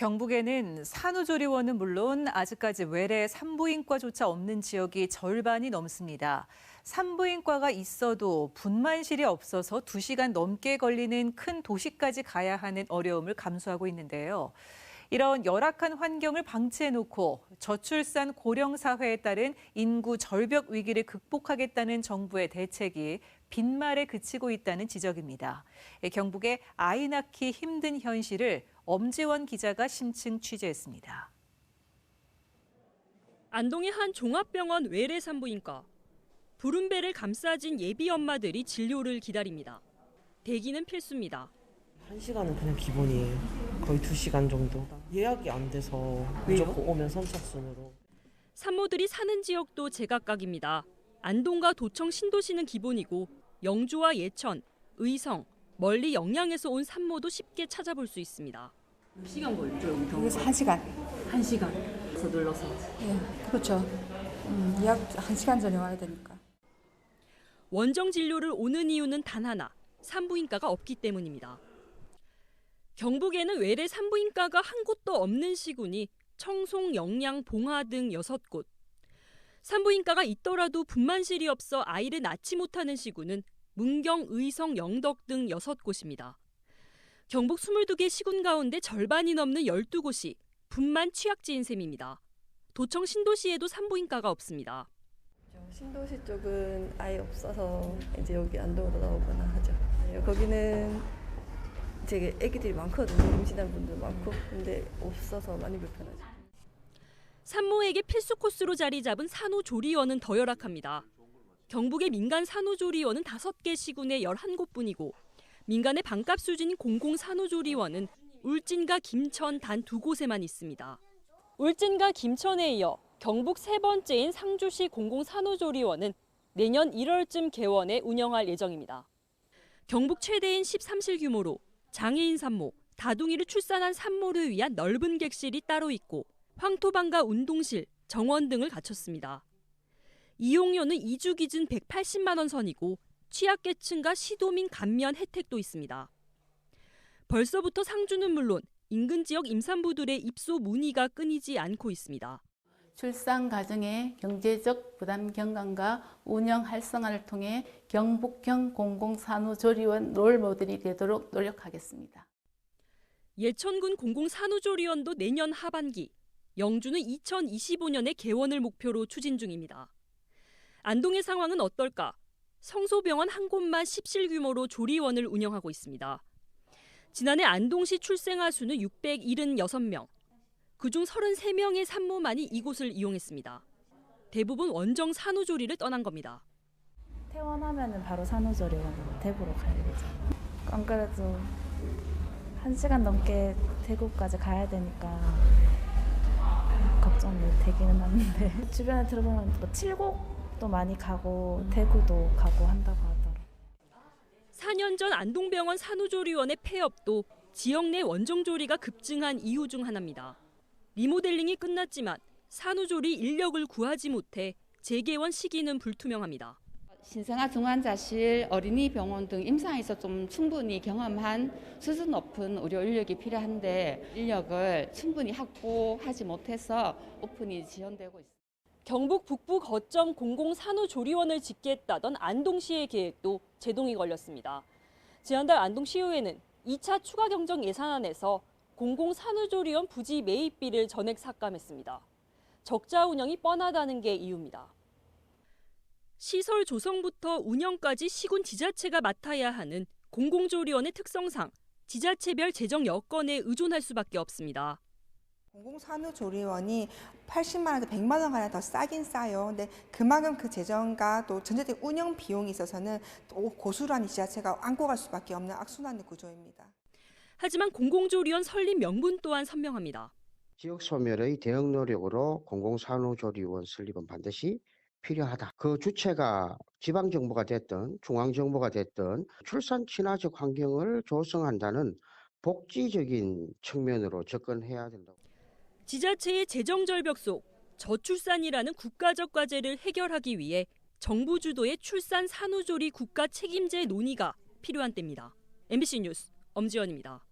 경북에는 산후조리원은 물론 아직까지 외래 산부인과조차 없는 지역이 절반이 넘습니다. 산부인과가 있어도 분만실이 없어서 2시간 넘게 걸리는 큰 도시까지 가야 하는 어려움을 감수하고 있는데요. 이런 열악한 환경을 방치해놓고 저출산 고령 사회에 따른 인구 절벽 위기를 극복하겠다는 정부의 대책이 빈말에 그치고 있다는 지적입니다. 경북의 아이 낳기 힘든 현실을 엄지원 기자가 심층 취재했습니다. 안동의 한 종합병원 외래 산부인과. 부른 배를 감싸진 예비 엄마들이 진료를 기다립니다. 대기는 필수입니다. 1시간은 그냥 기본이에요. 거의 2시간 정도. 예약이 안 돼서 무조건 오면 선착순으로. 산모들이 사는 지역도 제각각입니다. 안동과 도청 신도시는 기본이고 영주와 예천, 의성, 멀리 영양에서 온 산모도 쉽게 찾아볼 수 있습니다. 몇 시간 걸리죠? 여기 여기서 1시간. 1시간. 더 눌러서. 예, 그렇죠. 예약 1시간 전에 와야 되니까. 원정 진료를 오는 이유는 단 하나, 산부인과가 없기 때문입니다. 경북에는 외래 산부인과가 한 곳도 없는 시군이 청송, 영양, 봉화 등 6곳. 산부인과가 있더라도 분만실이 없어 아이를 낳지 못하는 시군은 문경, 의성, 영덕 등 6곳입니다. 경북 22개 시군 가운데 절반이 넘는 12곳이 분만 취약지인 셈입니다. 도청 신도시에도 산부인과가 없습니다. 신도시 쪽은 아예 없어서 이제 여기 안동으로 나오거나 하죠. 거기는 되게 애기들이 많거든요. 임신한 분들 많고. 근데 없어서 많이 불편하죠. 산모에게 필수 코스로 자리 잡은 산후조리원은 더 열악합니다. 경북의 민간 산후조리원은 5개 시군에 11곳뿐이고 민간의 반값 수준인 공공산후조리원은 울진과 김천 단 2곳에만 있습니다. 울진과 김천에 이어 경북 3번째인 상주시 공공산후조리원은 내년 1월쯤 개원해 운영할 예정입니다. 경북 최대인 13실 규모로 장애인 산모, 다둥이를 출산한 산모를 위한 넓은 객실이 따로 있고 황토방과 운동실, 정원 등을 갖췄습니다. 이용료는 2주 기준 180만 원 선이고 취약계층과 시도민 감면 혜택도 있습니다. 벌써부터 상주는 물론 인근 지역 임산부들의 입소 문의가 끊이지 않고 있습니다. 출산 가정의 경제적 부담 경감과 운영 활성화를 통해 경북형 공공산후조리원 롤모델이 되도록 노력하겠습니다. 예천군 공공산후조리원도 내년 하반기, 영주는 2025년에 개원을 목표로 추진 중입니다. 안동의 상황은 어떨까? 성소병원 한 곳만 10실 규모로 조리원을 운영하고 있습니다. 지난해 안동시 출생아 수는 676명. 그중 33명의 산모만이 이곳을 이용했습니다. 대부분 원정 산후조리를 떠난 겁니다. 퇴원하면 바로 산후조리원 대구로 가야 되죠. 안 그래도 1시간 넘게 대구까지 가야 되니까 걱정이 되기는 하는데 주변에 들어보면 뭐 칠곡도 많이 가고 대구도 가고 한다고 하더라고요. 4년 전 안동병원 산후조리원의 폐업도 지역 내 원정조리가 급증한 이유 중 하나입니다. 리모델링이 끝났지만 산후조리 인력을 구하지 못해 재개원 시기는 불투명합니다. 신생아 중환자실, 어린이 병원 등 임상에서 좀 충분히 경험한 수준 높은 의료 인력이 필요한데 인력을 충분히 확보하지 못해서 오픈이 지연되고 있습니다. 경북 북부 거점 공공산후조리원을 짓겠다던 안동시의 계획도 제동이 걸렸습니다. 지난달 안동시의회는 2차 추가 경정 예산안에서 공공산후조리원 부지 매입비를 전액 삭감했습니다. 적자 운영이 뻔하다는 게 이유입니다. 시설 조성부터 운영까지 시군 지자체가 맡아야 하는 공공조리원의 특성상 지자체별 재정 여건에 의존할 수밖에 없습니다. 공공산후조리원이 80만 원에서 100만 원 가량 더 싸긴 싸요. 근데 그만큼 그 재정과 또 전체적인 운영 비용이 있어서는 또 고스란히 지자체가 안고 갈 수밖에 없는 악순환의 구조입니다. 하지만 공공조리원 설립 명분 또한 선명합니다. 지역 소멸의 대응 노력으로 공공산후조리원 설립은 반드시 필요하다. 그 주체가 지방정부가 됐든 중앙정부가 됐든 출산 친화적 환경을 조성한다는 복지적인 측면으로 접근해야 된다고. 지자체의 재정 절벽 속 저출산이라는 국가적 과제를 해결하기 위해 정부 주도의 출산 산후조리 국가 책임제 논의가 필요한 때입니다. MBC 뉴스 엄지연입니다.